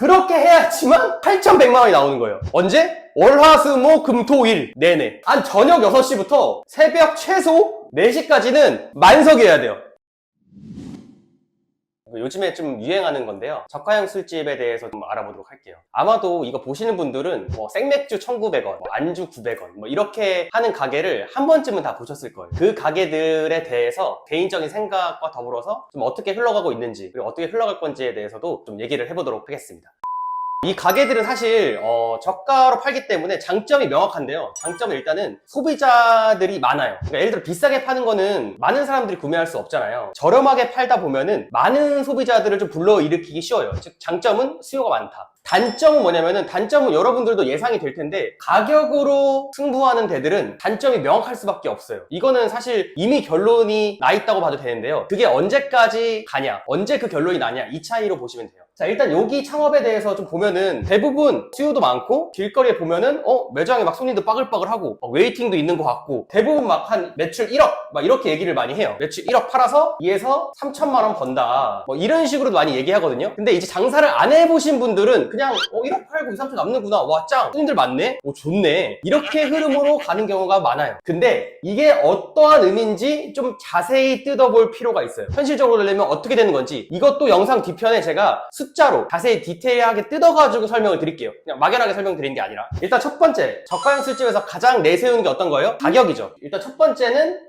그렇게 해야지만 8,100만 원이 나오는 거예요. 언제? 월화수목금토일 내내 한 저녁 6시부터 새벽 최소 4시까지는 만석이어야 돼요. 요즘에 좀 유행하는 건데요, 저가형 술집에 대해서 좀 알아보도록 할게요. 아마도 이거 보시는 분들은 뭐 생맥주 1,900원, 뭐 안주 900원 뭐 이렇게 하는 가게를 한 번쯤은 다 보셨을 거예요. 그 가게들에 대해서 개인적인 생각과 더불어서 좀 어떻게 흘러가고 있는지, 그리고 어떻게 흘러갈 건지에 대해서도 좀 얘기를 해보도록 하겠습니다. 이 가게들은 사실 저가로 팔기 때문에 장점이 명확한데요, 장점은 일단은 소비자들이 많아요. 그러니까 예를 들어 비싸게 파는 거는 많은 사람들이 구매할 수 없잖아요. 저렴하게 팔다 보면은 많은 소비자들을 좀 불러일으키기 쉬워요. 즉 장점은 수요가 많다. 단점은 뭐냐면은, 단점은 여러분들도 예상이 될 텐데, 가격으로 승부하는 데들은 단점이 명확할 수밖에 없어요. 이거는 사실 이미 결론이 나 있다고 봐도 되는데요, 그게 언제까지 가냐, 언제 그 결론이 나냐, 이 차이로 보시면 돼요. 자, 일단 여기 창업에 대해서 좀 보면은 대부분 수요도 많고, 길거리에 보면은 매장에 막 손님도 빠글빠글하고 웨이팅도 있는 것 같고, 대부분 막 한 매출 1억 막 이렇게 얘기를 많이 해요. 매출 1억 팔아서 2에서 3천만 원 번다, 뭐 이런 식으로도 많이 얘기하거든요. 근데 이제 장사를 안 해보신 분들은 그냥 1억 팔고 2, 3천 남는구나, 와 짱, 손님들 많네, 좋네, 이렇게 흐름으로 가는 경우가 많아요. 근데 이게 어떠한 의미인지 좀 자세히 뜯어볼 필요가 있어요. 현실적으로 되려면 어떻게 되는 건지, 이것도 영상 뒤편에 제가 숫자로 자세히 디테일하게 뜯어가지고 설명을 드릴게요. 그냥 막연하게 설명드리는 게 아니라. 일단 첫 번째, 저가형 술집에서 가장 내세우는 게 어떤 거예요? 가격이죠. 일단 첫 번째는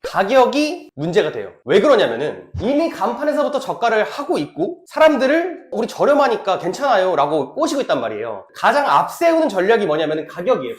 가격이 문제가 돼요. 왜 그러냐면은, 이미 간판에서부터 저가를 하고 있고 사람들을 우리 저렴하니까 괜찮아요 라고 꼬시고 있단 말이에요. 가장 앞세우는 전략이 뭐냐면은 가격이에요.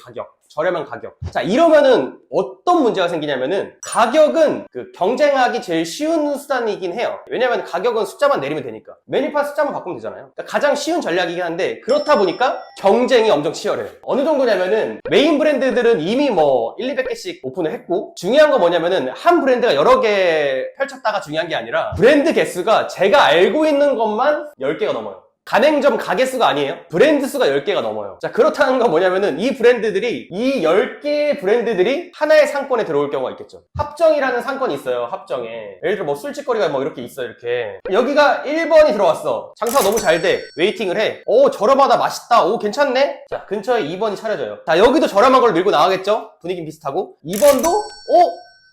저렴한 가격. 자, 이러면은 어떤 문제가 생기냐면은, 가격은 그 경쟁하기 제일 쉬운 수단이긴 해요. 왜냐면 가격은 숫자만 내리면 되니까, 메뉴판 숫자만 바꾸면 되잖아요. 그러니까 가장 쉬운 전략이긴 한데, 그렇다 보니까 경쟁이 엄청 치열해요. 어느 정도냐면은, 메인 브랜드들은 이미 뭐 1, 200개씩 오픈을 했고, 중요한 거 뭐냐면은, 한 브랜드가 여러 개 펼쳤다가 중요한 게 아니라, 브랜드 개수가 제가 알고 있는 것만 10개가 넘어요. 가맹점 가게수가 아니에요. 브랜드 수가 10개가 넘어요. 자, 그렇다는 건 뭐냐면은, 이 10개의 브랜드들이 하나의 상권에 들어올 경우가 있겠죠. 합정이라는 상권이 있어요. 합정에 예를 들어 뭐 술집거리가 뭐 이렇게 있어. 이렇게 여기가 1번이 들어왔어. 장사가 너무 잘 돼. 웨이팅을 해. 저렴하다, 맛있다, 괜찮네. 자, 근처에 2번이 차려져요. 자, 여기도 저렴한 걸 밀고 나가겠죠. 분위기는 비슷하고. 2번도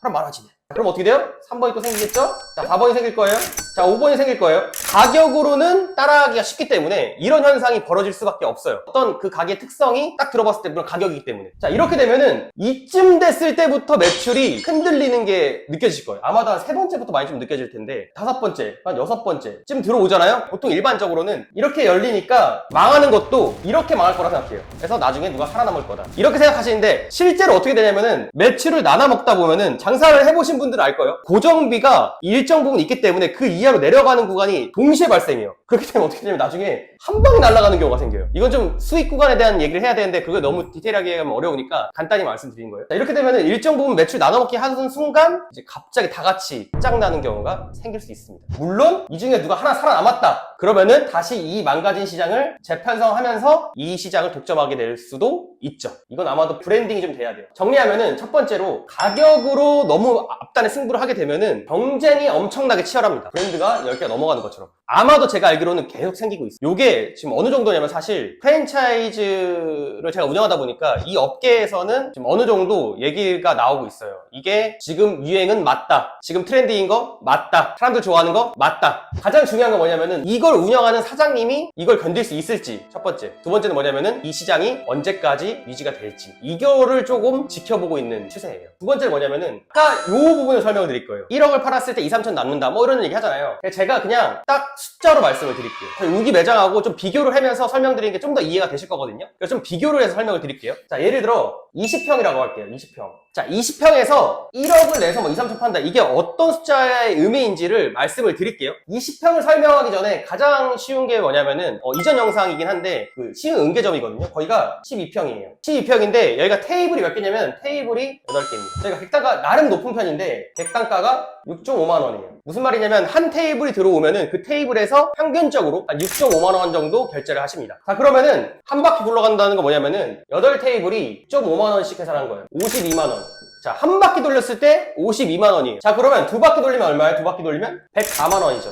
사람 많아지네. 그럼 어떻게 돼요? 3번이 또 생기겠죠? 자, 4번이 생길 거예요. 자, 5번이 생길 거예요. 가격으로는 따라하기가 쉽기 때문에 이런 현상이 벌어질 수밖에 없어요. 어떤 그 가게의 특성이 딱 들어봤을 때, 물론 가격이기 때문에. 자, 이렇게 되면은 이쯤 됐을 때부터 매출이 흔들리는 게 느껴지실 거예요. 아마도 한 3번째부터 많이 좀 느껴질 텐데, 5번째, 한 6번째쯤 들어오잖아요. 보통 일반적으로는 이렇게 열리니까 망하는 것도 이렇게 망할 거라 생각해요. 그래서 나중에 누가 살아남을 거다, 이렇게 생각하시는데, 실제로 어떻게 되냐면은, 매출을 나눠 먹다 보면은, 장사를 해보신 분들은 알 거예요. 고정비가 일정 부분 있기 때문에 그 이하로 내려가는 구간이 동시에 발생해요. 그렇기 때문에 어떻게 되냐면 나중에 한 방에 날아가는 경우가 생겨요. 이건 좀 수익 구간에 대한 얘기를 해야 되는데, 그거 너무 디테일하게 하면 어려우니까 간단히 말씀드린 거예요. 자, 이렇게 되면은 일정 부분 매출 나눠 먹기 하는 순간 이제 갑자기 다 같이 짱나는 경우가 생길 수 있습니다. 물론 이 중에 누가 하나 살아남았다 그러면은 다시 이 망가진 시장을 재편성하면서 이 시장을 독점하게 될 수도 있죠. 이건 아마도 브랜딩이 좀 돼야 돼요. 정리하면은, 첫 번째로 가격으로 너무 앞단에 승부를 하게 되면은 경쟁이 엄청나게 치열합니다. 브랜드가 10개가 넘어가는 것처럼. 아마도 제가 알기로는 계속 생기고 있어요. 요게 지금 어느 정도냐면, 사실 프랜차이즈를 제가 운영하다 보니까 이 업계에서는 지금 어느 정도 얘기가 나오고 있어요. 이게 지금 유행은 맞다, 지금 트렌드인 거 맞다, 사람들 좋아하는 거 맞다. 가장 중요한 건 뭐냐면은, 이걸 운영하는 사장님이 이걸 견딜 수 있을지, 첫 번째. 두 번째는 뭐냐면은, 이 시장이 언제까지 유지가 될지, 이거를 조금 지켜보고 있는 추세예요. 두 번째는 뭐냐면은, 아까 요 부분을 설명을 드릴 거예요. 1억을 팔았을 때 2, 3천 남는다, 뭐 이런 얘기 하잖아요. 제가 그냥 딱 숫자로 말씀을 드릴게요. 저희 우기 매장하고 좀 비교를 하면서 설명드리는 게 좀 더 이해가 되실 거거든요. 그래서 좀 비교를 해서 설명을 드릴게요. 자, 예를 들어 20평이라고 할게요. 20평. 자, 20평에서 1억을 내서 뭐 2, 3천 판다, 이게 어떤 숫자의 의미인지를 말씀을 드릴게요. 20평을 설명하기 전에 가장 쉬운 게 뭐냐면은, 이전 영상이긴 한데 그 시흥은계점이거든요. 거기가 12평이에요 12평인데 여기가 테이블이 몇 개냐면, 테이블이 8개입니다 저희가 객단가 나름 높은 편인데 객단가가 6.5만 원이에요. 무슨 말이냐면, 한 테이블이 들어오면은 그 테이블에서 평균적으로 한 6.5만 원 정도 결제를 하십니다. 자, 그러면은 한 바퀴 굴러간다는 거 뭐냐면은, 8테이블이 6.5만 원씩 계산한 거예요. 52만 원. 자, 한 바퀴 돌렸을 때 52만 원이에요. 자, 그러면 두 바퀴 돌리면 얼마예요? 두 바퀴 돌리면 104만 원이죠.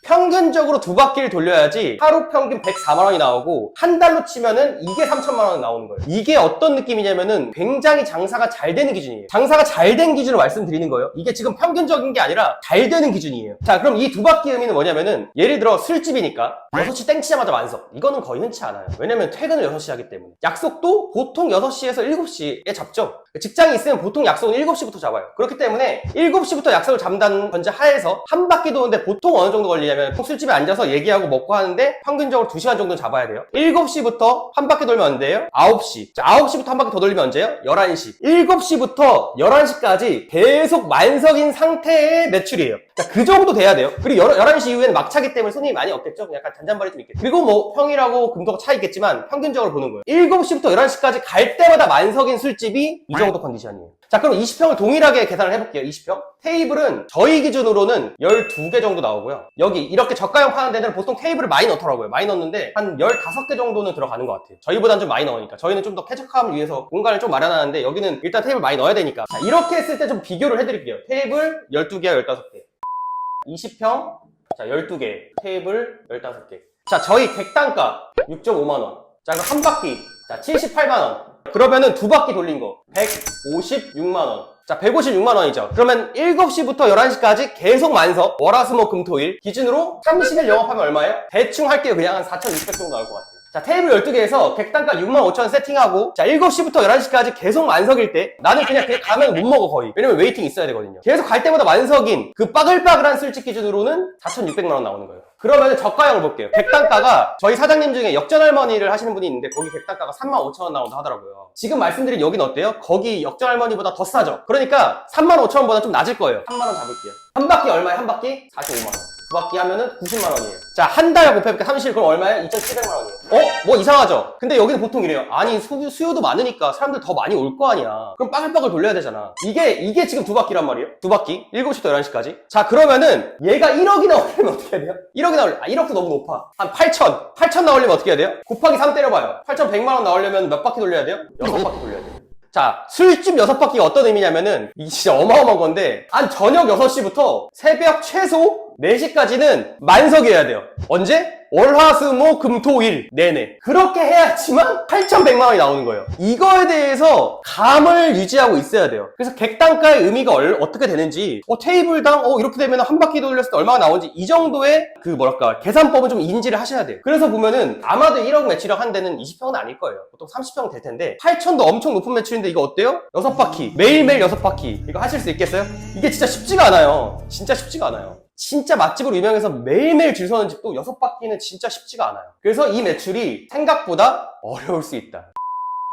평균적으로 두 바퀴를 돌려야지 하루 평균 104만 원이 나오고 한 달로 치면은 이게 3천만 원이 나오는 거예요. 이게 어떤 느낌이냐면은 굉장히 장사가 잘 되는 기준이에요. 장사가 잘 된 기준을 말씀드리는 거예요. 이게 지금 평균적인 게 아니라 잘 되는 기준이에요. 자, 그럼 이 두 바퀴 의미는 뭐냐면은 예를 들어 술집이니까 6시 땡 치자마자 완석. 이거는 거의 흔치 않아요. 왜냐면 퇴근을 6시 하기 때문에. 약속도 보통 6시에서 7시에 잡죠. 직장이 있으면 보통 약속은 7시부터 잡아요. 그렇기 때문에 7시부터 약속을 잡는다는 전제 하에서 한 바퀴 도는데 보통 어느 정도 걸리냐면 술집에 앉아서 얘기하고 먹고 하는데 평균적으로 2시간 정도는 잡아야 돼요. 7시부터 한 바퀴 돌면 언제예요? 9시. 자, 9시부터 한 바퀴 더 돌리면 언제예요? 11시. 7시부터 11시까지 계속 만석인 상태의 매출이에요. 자, 그 정도 돼야 돼요. 그리고 11시 이후에는 막차기 때문에 손님이 많이 없겠죠? 약간 잔잔바리 좀 있겠죠. 그리고 뭐 평일하고 금토가 차 있겠지만 평균적으로 보는 거예요. 7시부터 11시까지 갈 때마다 만석인 술집이 이 정도 컨디션이에요. 자, 그럼 20평을 동일하게 계산을 해볼게요. 20평. 테이블은 저희 기준으로는 12개 정도 나오고요. 여기 이렇게 저가형 파는 데는 보통 테이블을 많이 넣더라고요. 많이 넣는데 한 15개 정도는 들어가는 것 같아요. 저희보다는 좀 많이 넣으니까. 저희는 좀 더 쾌적함을 위해서 공간을 좀 마련하는데 여기는 일단 테이블 많이 넣어야 되니까. 자, 이렇게 했을 때 좀 비교를 해드릴게요. 테이블 12개와 15개. 20평. 자, 12개. 테이블 15개. 자, 저희 객단가 6.5만원. 자, 그럼 한 바퀴. 자, 78만원. 그러면은 두 바퀴 돌린 거 156만원. 자, 156만원이죠. 그러면 7시부터 11시까지 계속 만석, 월화수목금토일 기준으로 30일 영업하면 얼마예요? 대충 할게요. 그냥 한 4,600 정도 나올 것 같아요. 자, 테이블 12개에서 객단가 65,000원 세팅하고, 자, 7시부터 11시까지 계속 만석일 때 나는 그냥 가면 못 먹어 거의. 왜냐면 웨이팅 있어야 되거든요. 계속 갈 때마다 만석인 그 빠글빠글한 술집 기준으로는 4,600만원 나오는 거예요. 그러면 저가형을 볼게요. 객단가가 저희 사장님 중에 역전할머니를 하시는 분이 있는데 거기 객단가가 35,000원 나온다 하더라고요. 지금 말씀드린 여긴 어때요? 거기 역전할머니보다 더 싸죠? 그러니까 35,000원보다 좀 낮을 거예요. 3만원 잡을게요. 한 바퀴 얼마에? 한 바퀴 45만원. 두 바퀴 하면은 90만원이에요. 자, 한 달 곱해볼게 30일 그럼 얼마예요? 2,700만원이에요. 뭐 이상하죠? 근데 여기는 보통 이래요. 아니, 수요도 많으니까 사람들 더 많이 올 거 아니야. 그럼 빠글빠글 돌려야 되잖아. 이게 지금 두 바퀴란 말이에요. 두 바퀴. 7시부터 11시까지. 자, 그러면은 얘가 1억이 나오려면 어떻게 해야 돼요? 1억이 나오려면, 1억도 너무 높아. 한 8천 나오려면 어떻게 해야 돼요? 곱하기 3 때려봐요. 8,100만원 나오려면 몇 바퀴 돌려야 돼요? 6바퀴 돌려야 돼요. 자, 술집 6바퀴가 어떤 의미냐면은 이게 진짜 어마어마한 건데 한 저녁 6시부터 새벽 최소 4시까지는 만석이어야 돼요. 언제? 월화수목금토일 내내. 그렇게 해야지만 8,100만원이 나오는 거예요. 이거에 대해서 감을 유지하고 있어야 돼요. 그래서 객단가의 의미가 어떻게 되는지 테이블당 이렇게 되면 한 바퀴 돌렸을 때 얼마가 나오는지 이 정도의 계산법은 좀 인지를 하셔야 돼요. 그래서 보면은 아마도 1억 매출력 한 데는 20평은 아닐 거예요. 보통 30평은 될 텐데 8천도 엄청 높은 매출인데 이거 어때요? 6바퀴 매일매일 6바퀴 이거 하실 수 있겠어요? 이게 진짜 쉽지가 않아요. 진짜 쉽지가 않아요. 진짜 맛집으로 유명해서 매일매일 줄 서는 집도 6바퀴는 진짜 쉽지가 않아요. 그래서 이 매출이 생각보다 어려울 수 있다.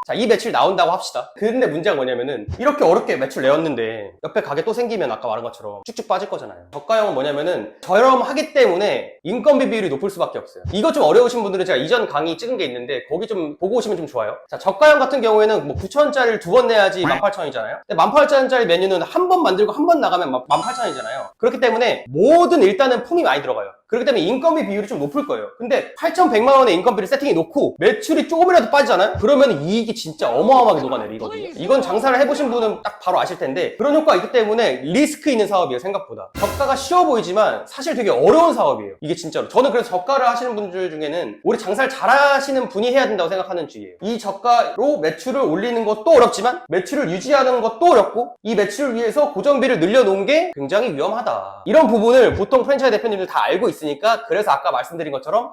자, 이 매출 나온다고 합시다. 근데 문제가 뭐냐면은 이렇게 어렵게 매출 내었는데 옆에 가게 또 생기면 아까 말한 것처럼 쭉쭉 빠질 거잖아요. 저가형은 뭐냐면은 저렴하기 때문에 인건비 비율이 높을 수밖에 없어요. 이거 좀 어려우신 분들은 제가 이전 강의 찍은 게 있는데 거기 좀 보고 오시면 좀 좋아요. 자, 저가형 같은 경우에는 뭐 9,000원짜리를 2번 내야지 18,000원이잖아요. 근데 18,000원짜리 메뉴는 한 번 만들고 한 번 나가면 18,000원이잖아요. 그렇기 때문에 모든 일단은 품이 많이 들어가요. 그렇기 때문에 인건비 비율이 좀 높을 거예요. 근데 8,100만원의 인건비를 세팅해 놓고 매출이 조금이라도 빠지잖아요? 그러면 이익이 진짜 어마어마하게 녹아내리거든요. 이건 장사를 해보신 분은 딱 바로 아실 텐데 그런 효과가 있기 때문에 리스크 있는 사업이에요. 생각보다. 저가가 쉬워 보이지만 사실 되게 어려운 사업이에요. 이게 진짜로. 저는 그래서 저가를 하시는 분들 중에는 오히려 장사를 잘하시는 분이 해야 된다고 생각하는 주의예요. 이 저가로 매출을 올리는 것도 어렵지만 매출을 유지하는 것도 어렵고 이 매출을 위해서 고정비를 늘려놓은 게 굉장히 위험하다. 이런 부분을 보통 프랜차이즈 대표님들 다 알고 있으니까 그래서 아까 말씀드린 것처럼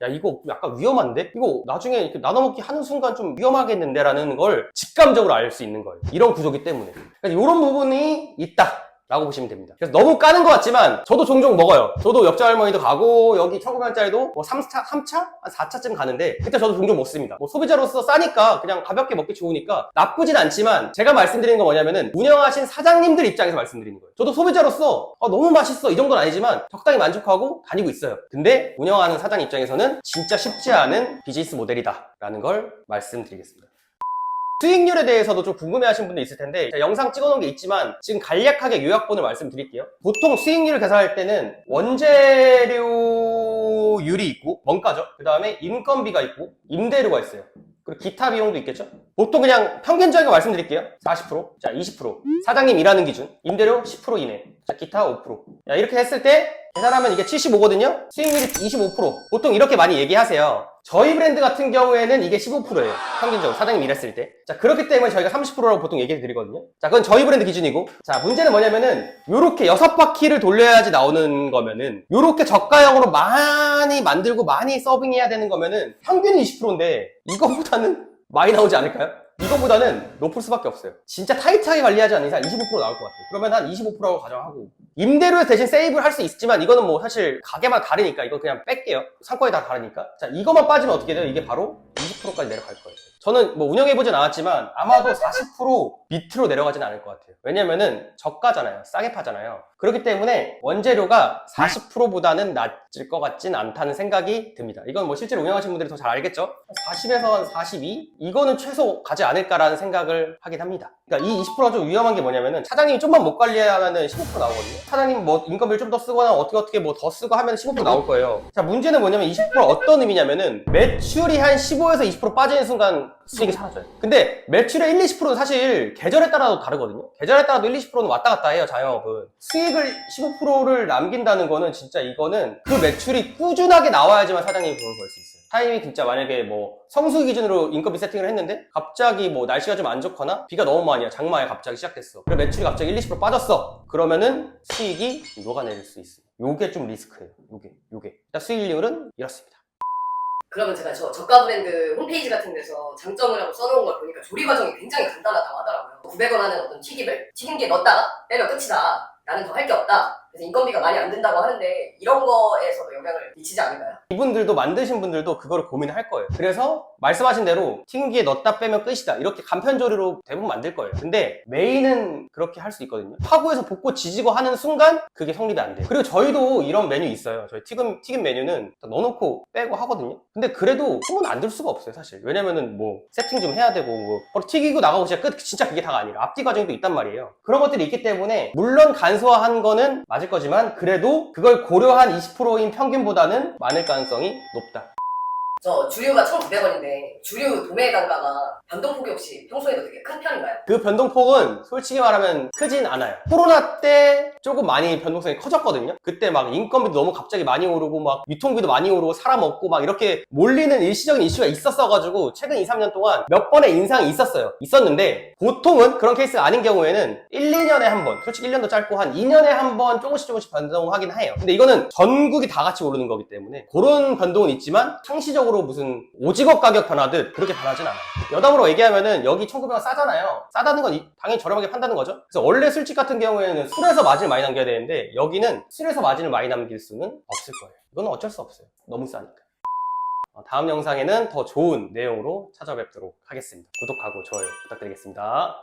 야 이거 약간 위험한데? 이거 나중에 이렇게 나눠먹기 하는 순간 좀 위험하겠는데? 라는 걸 직감적으로 알 수 있는 거예요. 이런 구조기 때문에. 그래서 이런 부분이 있다 라고 보시면 됩니다. 그래서 너무 까는 것 같지만 저도 종종 먹어요. 저도 역전할머니도 가고 여기 1,900원짜리도 뭐 3차? 한 4차쯤 가는데 그때 저도 종종 먹습니다. 뭐 소비자로서 싸니까 그냥 가볍게 먹기 좋으니까 나쁘진 않지만 제가 말씀드리는 건 뭐냐면은 운영하신 사장님들 입장에서 말씀드리는 거예요. 저도 소비자로서 너무 맛있어 이 정도는 아니지만 적당히 만족하고 다니고 있어요. 근데 운영하는 사장 입장에서는 진짜 쉽지 않은 비즈니스 모델이다 라는 걸 말씀드리겠습니다. 수익률에 대해서도 좀 궁금해하시는 분도 있을 텐데 제가 영상 찍어놓은 게 있지만 지금 간략하게 요약본을 말씀드릴게요. 보통 수익률을 계산할 때는 원재료율이 있고 원가죠. 그 다음에 인건비가 있고 임대료가 있어요. 그리고 기타 비용도 있겠죠. 보통 그냥 평균적인 거 말씀드릴게요. 40%, 자 20%, 사장님 일하는 기준, 임대료 10% 이내, 자 기타 5%. 야, 이렇게 했을 때 계산하면 이게 75거든요? 수익률이 25%. 보통 이렇게 많이 얘기하세요. 저희 브랜드 같은 경우에는 이게 15%예요. 평균적으로 사장님 일했을 때. 자, 그렇기 때문에 저희가 30%라고 보통 얘기해 드리거든요. 자, 그건 저희 브랜드 기준이고. 자, 문제는 뭐냐면은 요렇게 6바퀴를 돌려야지 나오는 거면은 요렇게 저가형으로 많이 만들고 많이 서빙해야 되는 거면은 평균이 20%인데 이거보다는 많이 나오지 않을까요? 이거보다는 높을 수밖에 없어요. 진짜 타이트하게 관리하지 않는 이상 25% 나올 것 같아요. 그러면 한 25%라고 가정하고 임대료에 대신 세이브를 할 수 있지만 이거는 뭐 사실 가게마다 다르니까 이거 그냥 뺄게요. 상권이 다 다르니까. 자, 이것만 빠지면 어떻게 돼요? 이게 바로 20%까지 내려갈 거예요. 저는 뭐 운영해보진 않았지만 아마도 40% 밑으로 내려가진 않을 것 같아요. 왜냐면은 저가잖아요. 싸게 파잖아요. 그렇기 때문에 원재료가 40%보다는 낮을 것 같진 않다는 생각이 듭니다. 이건 뭐 실제로 운영하시는 분들이 더 잘 알겠죠? 40에서 한 42? 이거는 최소 가지 않을까라는 생각을 하긴 합니다. 그러니까 이 20%가 좀 위험한 게 뭐냐면은 차장님이 좀만 못 관리하면은 15% 나오거든요. 차장님 뭐 인건비를 좀 더 쓰거나 어떻게 뭐 더 쓰고 하면 15% 나올 거예요. 자, 문제는 뭐냐면 20%가 어떤 의미냐면은 매출이 한 15에서 20% 빠지는 순간 수익이 사라져요. 근데 매출의 1, 20%는 사실 계절에 따라도 다르거든요. 계절에 따라도 1, 20%는 왔다 갔다 해요, 자영업은. 수익을 15%를 남긴다는 거는 진짜 이거는 그 매출이 꾸준하게 나와야지만 사장님이 돈을 벌 수 있어요. 사장님이 진짜 만약에 뭐 성수 기준으로 인건비 세팅을 했는데 갑자기 뭐 날씨가 좀 안 좋거나 비가 너무 많이 와, 장마에 갑자기 시작됐어. 그리고 매출이 갑자기 1, 20% 빠졌어. 그러면은 수익이 녹아내릴 수 있어요. 요게 좀 리스크예요. 요게. 수익률은 이렇습니다. 그러면 제가 저가 브랜드 홈페이지 같은 데서 장점을 하고 써놓은 걸 보니까 조리 과정이 굉장히 간단하다고 하더라고요. 900원 하는 어떤 튀김기에 넣었다가 빼면 끝이다. 나는 더 할 게 없다. 그래서 인건비가 많이 안 든다고 하는데 이런 거에서도 영향을 미치지 않을까요? 이분들도 만드신 분들도 그거를 고민을 할 거예요. 그래서 말씀하신 대로 튀김기에 넣었다 빼면 끝이다. 이렇게 간편조리로 대부분 만들 거예요. 근데 메인은 그렇게 할 수 있거든요. 파구에서 볶고 지지고 하는 순간 그게 성립이 안 돼요. 그리고 저희도 이런 메뉴 있어요. 저희 튀김 메뉴는 넣어놓고 빼고 하거든요. 근데 그래도 소문 안 들 수가 없어요, 사실. 왜냐면은 뭐 세팅 좀 해야 되고 뭐 바로 튀기고 나가고 진짜 그게 다가 아니라 앞뒤 과정도 있단 말이에요. 그런 것들이 있기 때문에 물론 간소화한 거는 맞을 거지만 그래도 그걸 고려한 20%인 평균보다는 많을 가능성이 높다. 저 주류가 1,900원인데 주류 도매 단가가 변동폭이 혹시 평소에도 되게 큰 편인가요? 그 변동폭은 솔직히 말하면 크진 않아요. 코로나 때 조금 많이 변동성이 커졌거든요. 그때 막 인건비도 너무 갑자기 많이 오르고 막 유통비도 많이 오르고 사람 없고 막 이렇게 몰리는 일시적인 이슈가 있었어가지고 최근 2, 3년 동안 몇 번의 인상이 있었는데 보통은 그런 케이스가 아닌 경우에는 1, 2년에 한 번, 솔직히 1년도 짧고 한 2년에 한 번 조금씩 변동하긴 해요. 근데 이거는 전국이 다 같이 오르는 거기 때문에 그런 변동은 있지만 상시적으로 무슨 오징어 가격 변하듯 그렇게 변하진 않아요. 여담으로 얘기하면은 여기 1,900원 싸잖아요. 싸다는 건 당연히 저렴하게 판다는 거죠. 그래서 원래 술집 같은 경우에는 술에서 마진을 많이 남겨야 되는데 여기는 술에서 마진을 많이 남길 수는 없을 거예요. 이거는 어쩔 수 없어요. 너무 싸니까. 다음 영상에는 더 좋은 내용으로 찾아뵙도록 하겠습니다. 구독하고 좋아요 부탁드리겠습니다.